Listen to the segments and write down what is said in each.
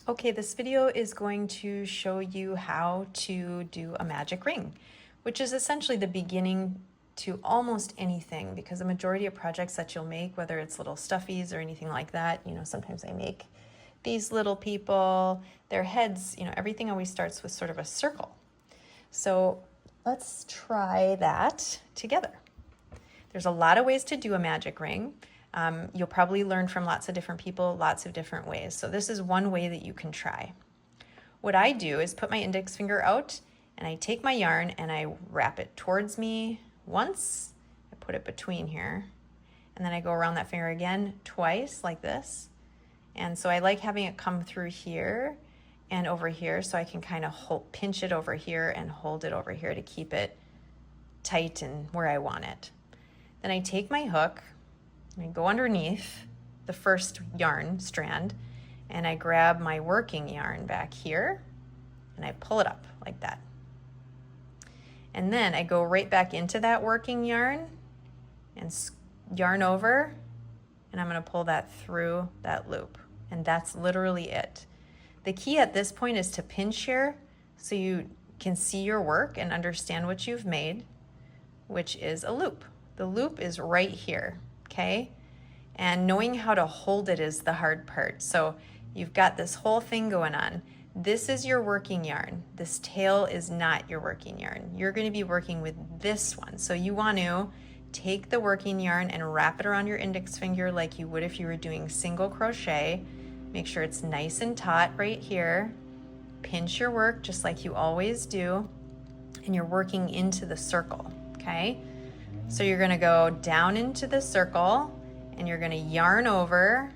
Okay, this video is going to show you how to do a magic ring, which is essentially the beginning to almost anything, because the majority of projects that you'll make, whether it's little stuffies or anything like that, sometimes I make these little people, their heads, everything always starts with sort of a circle. So let's try that together. There's a lot of ways to do a magic ring. You'll probably learn from lots of different people, lots of different ways. So this is one way that you can try. What I do is put my index finger out and I take my yarn and I wrap it towards me once. I put it between here and then I go around that finger again twice like this. And so I like having it come through here and over here so I can kind of pinch it over here and hold it over here to keep it tight and where I want it. Then I take my hook, I go underneath the first yarn strand and I grab my working yarn back here and I pull it up like that. And then I go right back into that working yarn and yarn over, and I'm going to pull that through that loop. And that's literally it. The key at this point is to pinch here so you can see your work and understand what you've made, which is a loop. The loop is right here, okay? And knowing how to hold it is the hard part. So you've got this whole thing going on. This is your working yarn. This tail is not your working yarn. You're going to be working with this one. So you want to take the working yarn and wrap it around your index finger like you would if you were doing single crochet. Make sure it's nice and taut right here. Pinch your work just like you always do. And you're working into the circle, okay? So you're going to go down into the circle and you're going to yarn over,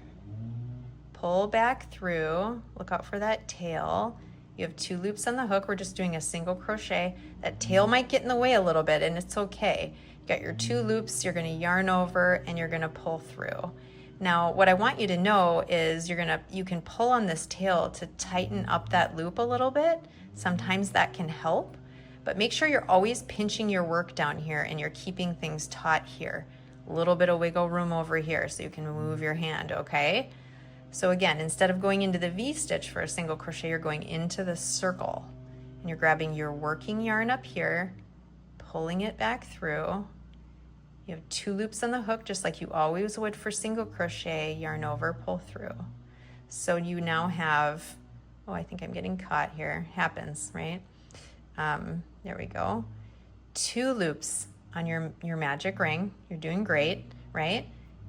pull back through, look out for that tail. You have 2 loops on the hook. We're just doing a single crochet. That tail might get in the way a little bit and it's okay. You got your 2 loops, you're going to yarn over and you're going to pull through. Now, what I want you to know is you can pull on this tail to tighten up that loop a little bit. Sometimes that can help, but make sure you're always pinching your work down here and you're keeping things taut here. A little bit of wiggle room over here so you can move your hand, okay? So again, instead of going into the V-stitch for a single crochet, you're going into the circle and you're grabbing your working yarn up here, pulling it back through. You have 2 loops on the hook just like you always would for single crochet, yarn over, pull through. So you now have, oh, I think I'm getting caught here. Happens, right? There we go. 2 loops on your magic ring. You're doing great, right?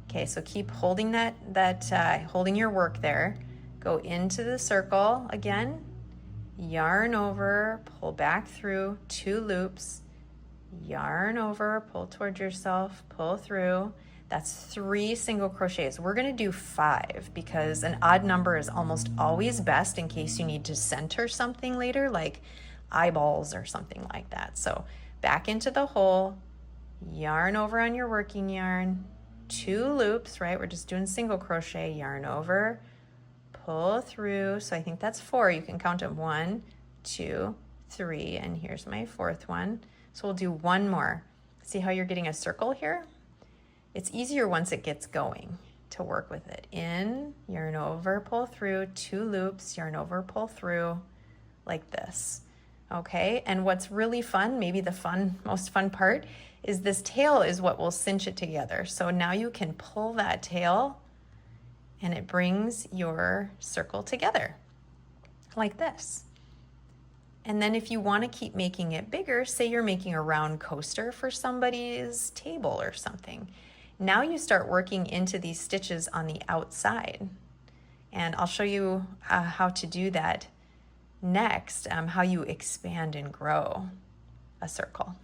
Okay, so keep holding holding your work there. Go into the circle again, yarn over, pull back through, 2 loops, yarn over, pull towards yourself, pull through. That's 3 single crochets. We're going to do 5 because an odd number is almost always best in case you need to center something later, like eyeballs or something like that. So back into the hole, yarn over on your working yarn, 2 loops, right? We're just doing single crochet, yarn over, pull through. So I think that's 4. You can count them 1, 2, 3, and here's my 4th one. So we'll do 1 more. See how you're getting a circle here? It's easier once it gets going to work with it. In, yarn over, pull through, 2 loops, yarn over, pull through, like this. Okay, and what's really fun, maybe the most fun part, is this tail is what will cinch it together. So now you can pull that tail and it brings your circle together like this. And then if you want to keep making it bigger, say you're making a round coaster for somebody's table or something. Now you start working into these stitches on the outside. And I'll show you how to do that next, how you expand and grow a circle.